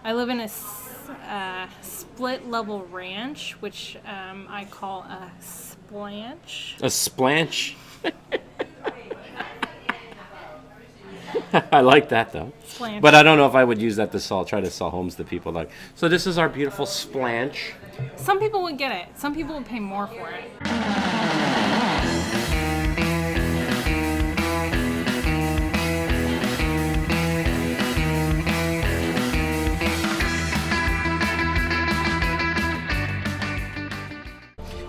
I live in a split-level ranch, which I call a splanch. A splanch? I like that, though. Splanch. But I don't know if I would use that to try to sell homes to people. Like, so this is our beautiful splanch. Some people would get it. Some people would pay more for it.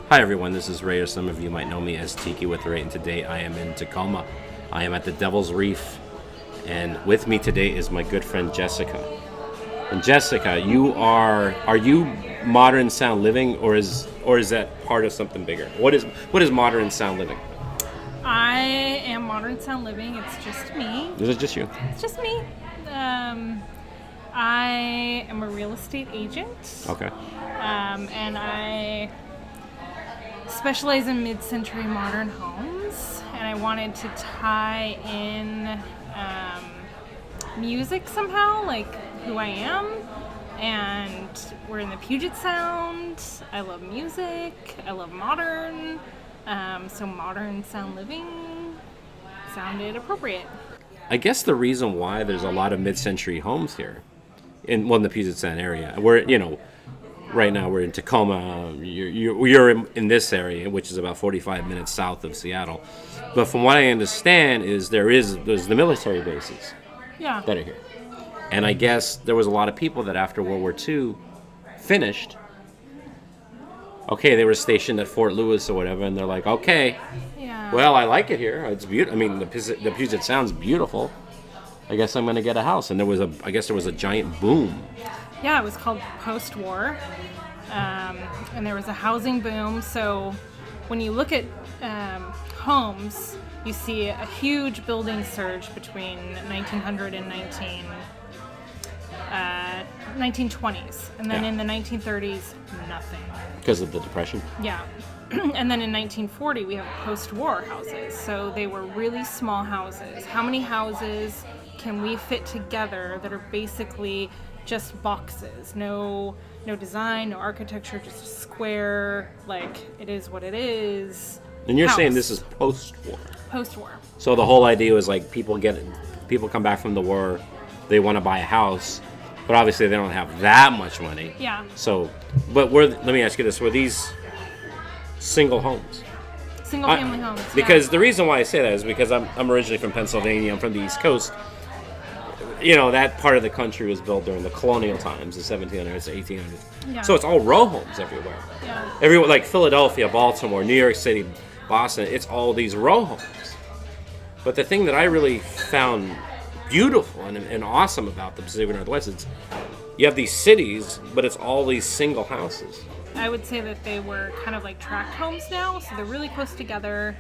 Hi everyone, this is Ray, or some of you might know me as Tiki With Ray, and today I am in Tacoma. I am at the Devil's Reef, and with me today is my good friend Jessica. And Jessica, are you modern sound living, or is that part of something bigger? What is modern sound living? I am modern sound living. It's just me. Is it just you? It's just me. I am a real estate agent. Okay. And I specialize in mid-century modern homes, and I wanted to tie in music somehow, like who I am. And we're in the Puget Sound. I love music. I love modern. So modern sound living sounded appropriate. I guess the reason why there's a lot of mid-century homes here, in the Puget Sound area, right now we're in Tacoma. You're in this area, which is about 45 minutes south of Seattle. But from what I understand, there's the military bases that are here. And I guess there was a lot of people that after World War II finished, they were stationed at Fort Lewis or whatever, and they're like, okay, well, I like it here. It's beautiful. I mean, the Puget Sound's beautiful. I guess I'm going to get a house. And there was a giant boom. Yeah, it was called post-war, and there was a housing boom. So when you look at homes, you see a huge building surge between 1900 and 1920s, and then in the 1930s, nothing. Because of the Depression? Yeah. And then in 1940, we have post-war houses. So they were really small houses. How many houses can we fit together that are basically just boxes? No design, no architecture, just a square, like it is what it is. And you're saying this is post-war? Post-war. So the whole idea was like people come back from the war, they want to buy a house, but obviously they don't have that much money. Yeah. So, but let me ask you this: were these single homes? Single family homes. Because the reason why I say that is because I'm originally from Pennsylvania. I'm from the East Coast. That part of the country was built during the colonial times, the 1700s, 1800s. Yeah. So it's all row homes everywhere. Yeah. Everywhere, like Philadelphia, Baltimore, New York City, Boston, it's all these row homes. But the thing that I really found beautiful and awesome about the Pacific Northwest is you have these cities, but it's all these single houses. I would say that they were kind of like tract homes now, so they're really close together.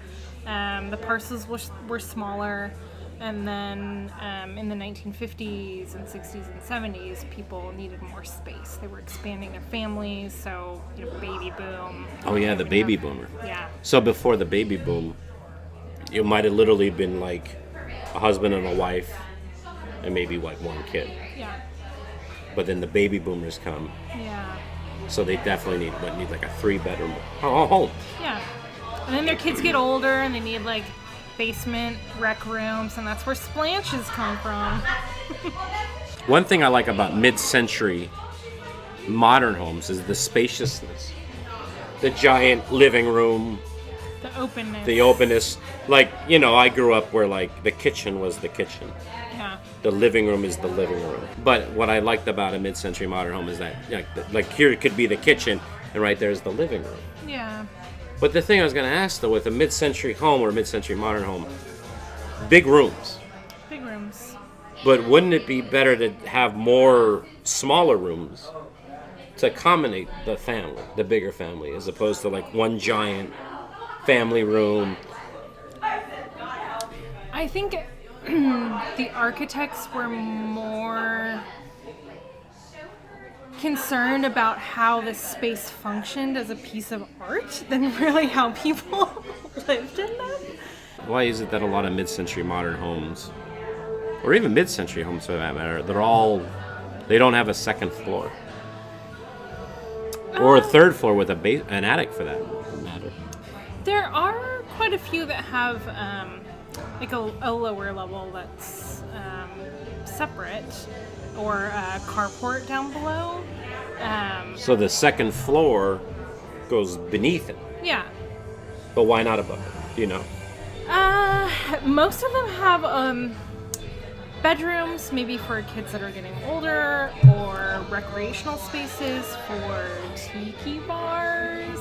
The parcels were smaller. And then in the 1950s and 60s and 70s, people needed more space. They were expanding their families, so baby boom. Oh yeah, the baby boomer. Yeah. So before the baby boom, it might have literally been like a husband and a wife, and maybe like one kid. Yeah. But then the baby boomers come. Yeah. So they definitely need like a 3-bedroom home. Yeah. And then their kids get older, and they need like basement rec rooms, and that's where splanches come from. One thing I like about mid-century modern homes is the spaciousness, the giant living room, the openness. Like I grew up where like the kitchen was the kitchen. Yeah. The living room is the living room. But what I liked about a mid-century modern home is that like here it could be the kitchen, and right there is the living room. Yeah. But the thing I was going to ask, though, with a mid-century home or a mid-century modern home, big rooms. Big rooms. But wouldn't it be better to have more smaller rooms to accommodate the family, the bigger family, as opposed to like one giant family room? I think the architects were more concerned about how the space functioned as a piece of art than really how people lived in them. Why is it that a lot of mid-century modern homes, or even mid-century homes for that matter, they're all They don't have a second floor. Or a third floor with an attic for that matter. There are quite a few that have like a lower level that's separate, or a carport down below. So the second floor goes beneath it. Yeah. But why not above it? Do you know? Most of them have bedrooms, maybe for kids that are getting older, or recreational spaces for tiki bars.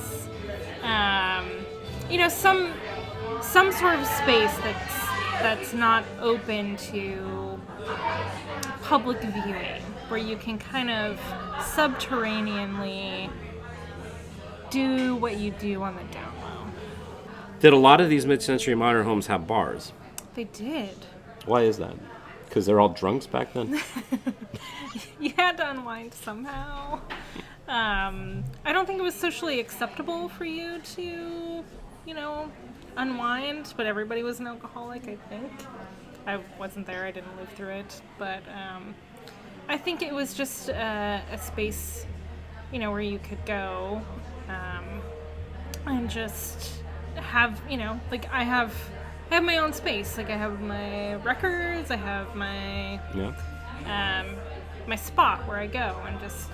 Some sort of space that's not open to public viewing, where you can kind of subterraneanly do what you do on the down low. Did a lot of these mid-century modern homes have bars? They did. Why is that? Because they're all drunks back then? You had to unwind somehow. I don't think it was socially acceptable for you to, unwind, but everybody was an alcoholic, I think. I wasn't there, I didn't live through it, but I think it was just a space, where you could go and just have, I have my own space. Like, I have my records, I have my my spot where I go, and just,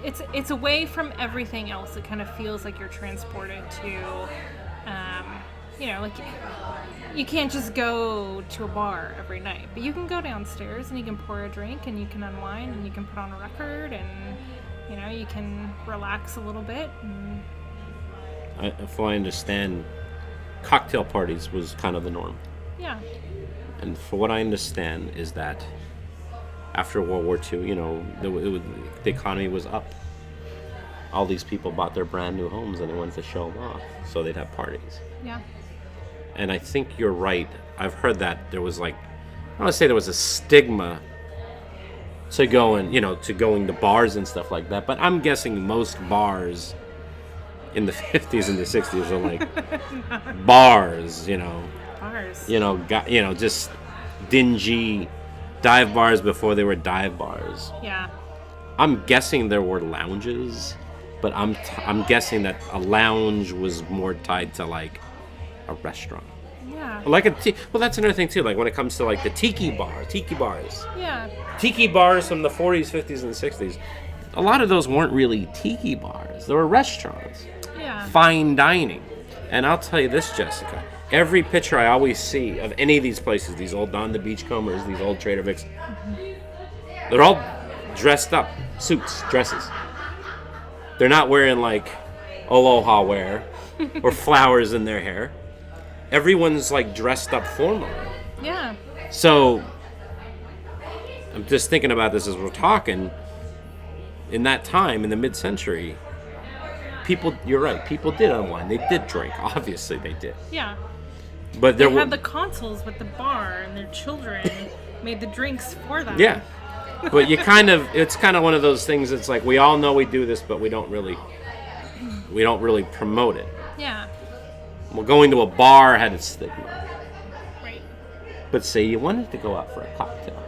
it's away from everything else. It kind of feels like you're transported to, like, you can't just go to a bar every night, but you can go downstairs and you can pour a drink and you can unwind and you can put on a record and, you can relax a little bit. And If I understand, cocktail parties was kind of the norm. Yeah. And for what I understand is that after World War II, the economy was up. All these people bought their brand new homes and they wanted to show them off, so they'd have parties. Yeah. And I think you're right. I've heard that there was, like, I don't want to say there was a stigma to going to bars and stuff like that, but I'm guessing most bars in the 50s and the 60s are like bars, Bars. Just dingy dive bars before they were dive bars. Yeah. I'm guessing there were lounges, but I'm guessing that a lounge was more tied to, like, a restaurant. Yeah. Like well, that's another thing too. Like, when it comes to, like, the tiki bars. Yeah. Tiki bars from the 40s, 50s, and 60s. A lot of those weren't really tiki bars. They were restaurants. Yeah. Fine dining. And I'll tell you this, Jessica. Every picture I always see of any of these places, these old Don the Beachcombers, these old Trader Vic's, they're all dressed up. Suits, dresses. They're not wearing, like, aloha wear or flowers in their hair. Everyone's, like, dressed up formally. Yeah. So, I'm just thinking about this as we're talking. In that time, in the mid-century, you're right, people did unwind. They did drink. Obviously, they did. Yeah. But they had the consoles with the bar, and their children made the drinks for them. Yeah. But it's kind of one of those things that's like, we all know we do this, but we don't really promote it. Yeah. Well, going to a bar had its stigma. Right. But say you wanted to go out for a cocktail.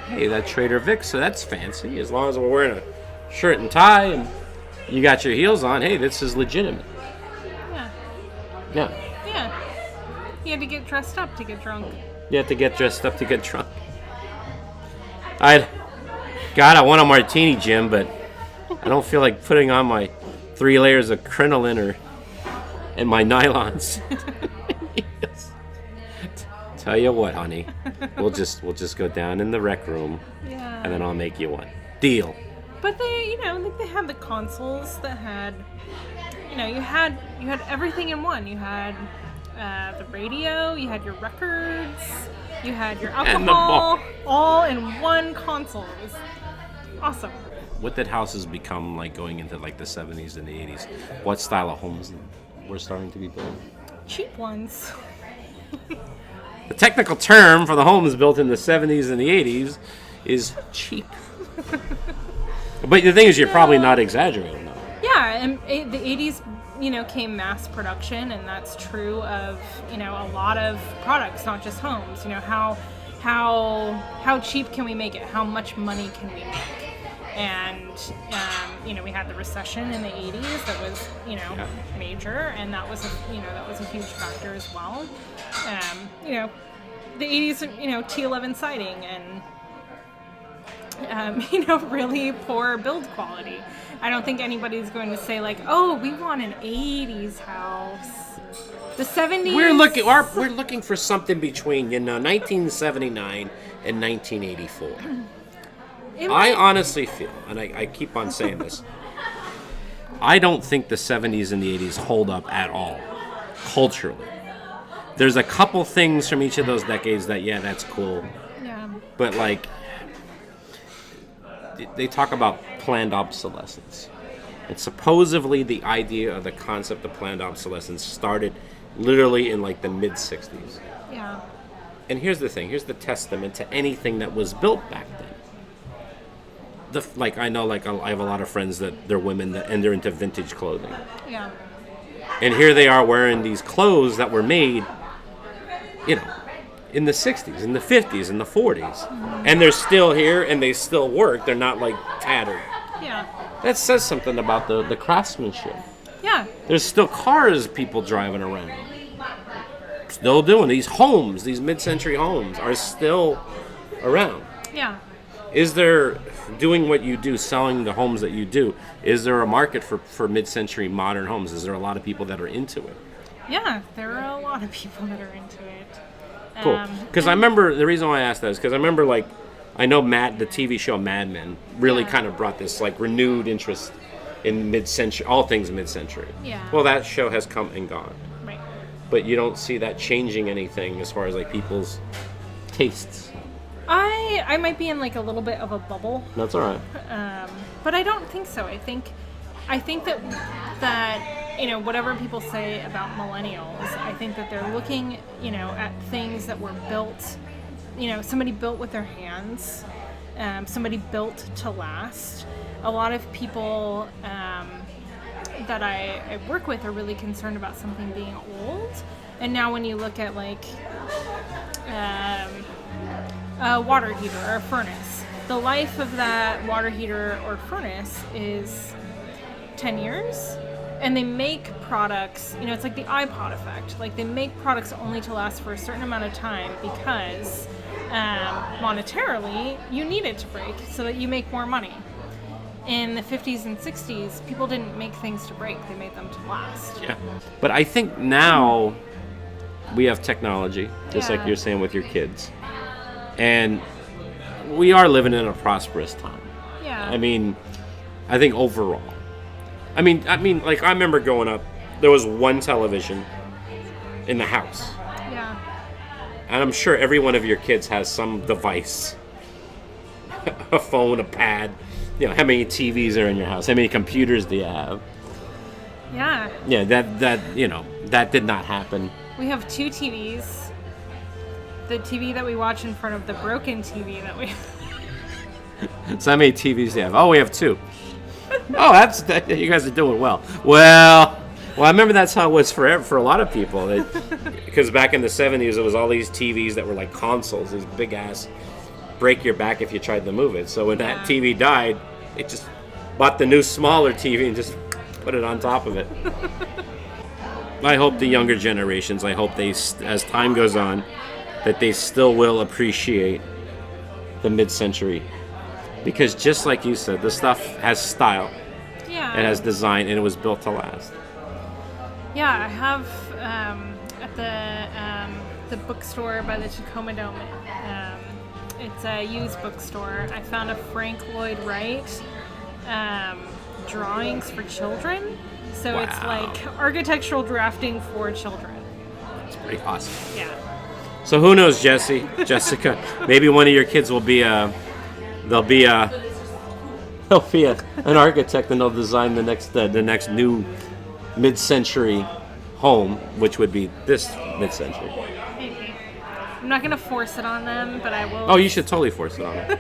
Hey, that Trader Vic's, so that's fancy. As long as we're wearing a shirt and tie and you got your heels on, hey, this is legitimate. Yeah. Yeah. Yeah. You had to get dressed up to get drunk. You have to get dressed up to get drunk. I want a martini, Jim, but I don't feel like putting on my 3 layers of crinoline and my nylons. Yes. Tell you what, honey, we'll just go down in the rec room, Yeah. and then I'll make you one. Deal. But they had the consoles that had, you had everything in one. You had the radio, you had your records, you had your alcohol, all in one console. It was awesome. What did houses become like going into, like, the 70s and the 80s? What style of homes were starting to be built? Cheap ones. The technical term for the homes built in the 70s and the 80s is cheap. But the thing is, you're probably not exaggerating, though. Yeah, and the 80s, came mass production, and that's true of, a lot of products, not just homes. How how cheap can we make it? How much money can we make? And we had the recession in the 80s that was major, and that was a huge factor as well. The 80s, T11 siding and really poor build quality. I don't think anybody's going to say like, oh, we want an 80s house. The 70s. We're looking for something between 1979 and 1984. I honestly feel, and I keep on saying this, I don't think the 70s and the 80s hold up at all culturally. There's a couple things from each of those decades that that's cool. Yeah. But like, they talk about planned obsolescence. And supposedly the idea of the concept of planned obsolescence started literally in like the mid-60s. Yeah. And here's the thing. Here's the testament to anything that was built back then. I have a lot of friends that they're women and they're into vintage clothing. Yeah. And here they are wearing these clothes that were made, in the 60s, in the 50s, in the 40s. Mm-hmm. And they're still here and they still work. They're not like tattered. Yeah. That says something about the craftsmanship. Yeah. There's still cars people driving around. Still doing these homes, these mid-century homes are still around. Yeah. Is there, doing what you do, selling the homes that you do, is there a market for mid-century modern homes? Is there a lot of people that are into it? Yeah, there are a lot of people that are into it. Cool. Because I remember, the reason why I asked that is because I remember, I know the TV show Mad Men really kind of brought this, renewed interest in mid-century, all things mid-century. Yeah. Well, that show has come and gone. Right. But you don't see that changing anything as far as, people's tastes. I might be in, a little bit of a bubble. That's all right. But I don't think so. I think that whatever people say about millennials, I think that they're looking, at things that were built, somebody built with their hands, somebody built to last. A lot of people that I work with are really concerned about something being old. And now when you look at a water heater or a furnace, the life of that water heater or furnace is 10 years. And they make products, it's like the iPod effect. They make products only to last for a certain amount of time because monetarily you need it to break so that you make more money. In the 50s and 60s, people didn't make things to break, they made them to last. Yeah. But I think now we have technology, just like you're saying with your kids. And we are living in a prosperous time. Yeah. I think overall. I remember growing up, there was one television in the house. Yeah. And I'm sure every one of your kids has some device. A phone, a pad. How many TVs are in your house? How many computers do you have? Yeah. Yeah, that did not happen. We have 2 TVs. The TV that we watch in front of the broken TV that we So how many TVs do you have? Oh, we have 2. Oh, you guys are doing well. Well, I remember that's how it was for a lot of people. Because back in the 70s, it was all these TVs that were like consoles, these big ass, break your back if you tried to move it. So when that TV died, it just bought the new smaller TV and just put it on top of it. I hope the younger generations, as time goes on, that they still will appreciate the mid-century. Because just like you said, the stuff has style. Yeah. It has design, and it was built to last. Yeah, I have at the bookstore by the Tacoma WA. It's a used bookstore. I found a Frank Lloyd Wright drawings for children. So Wow. It's like architectural drafting for children. It's pretty awesome. Yeah. So who knows, Jessica? Maybe one of your kids will be an architect, and they'll design the next new mid-century home, which would be this mid-century. Maybe. I'm not gonna force it on them, but I will. Oh, you should totally force it on them.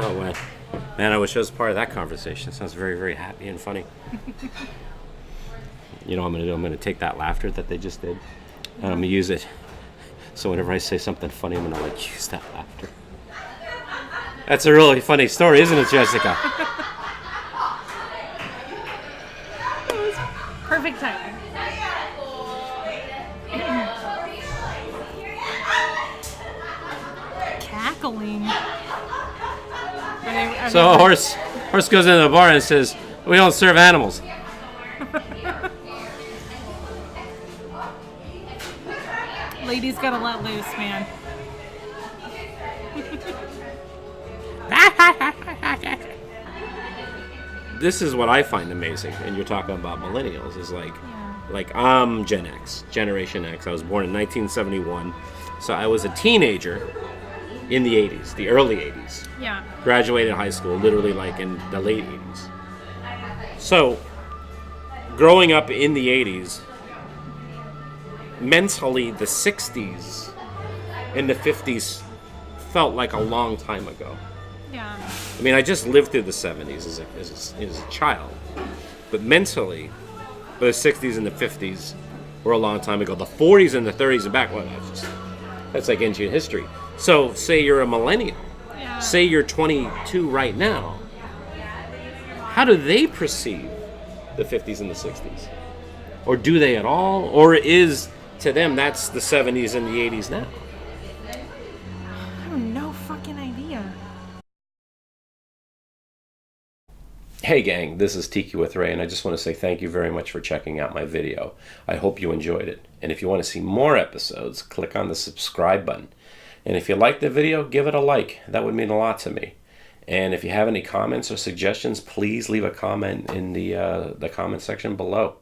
Oh, wow. Man, I wish I was part of that conversation. It sounds very, very happy and funny. You know what I'm going to do? I'm going to take that laughter that they just did, and I'm going to use it. So whenever I say something funny, I'm going to like use that laughter. That's a really funny story, isn't it, Jessica? It was perfect timing. Cackling. So a horse goes into the bar and says, "We don't serve animals." Ladies gotta let loose, man. This is what I find amazing, and you're talking about millennials, is like I'm Gen X, Generation X. I was born in 1971, so I was a teenager in the 80s, the early 80s. Yeah. Graduated high school literally like in the late 80s. So, growing up in the 80s, mentally the 60s and the 50s felt like a long time ago. Yeah. I mean, I just lived through the 70s as a child. But mentally, the 60s and the 50s were a long time ago. The 40s and the 30s and back, well, that's like ancient history. So, say you're a millennial. Yeah. Say you're 22 right now. How do they perceive the 50s and the 60s? Or do they at all? Or is, to them, that's the 70s and the 80s now? I have no fucking idea. Hey gang, this is Tiki with Ray, and I just want to say thank you very much for checking out my video. I hope you enjoyed it. And if you want to see more episodes, click on the subscribe button. And if you liked the video, give it a like. That would mean a lot to me. And if you have any comments or suggestions, please leave a comment in the comment section below.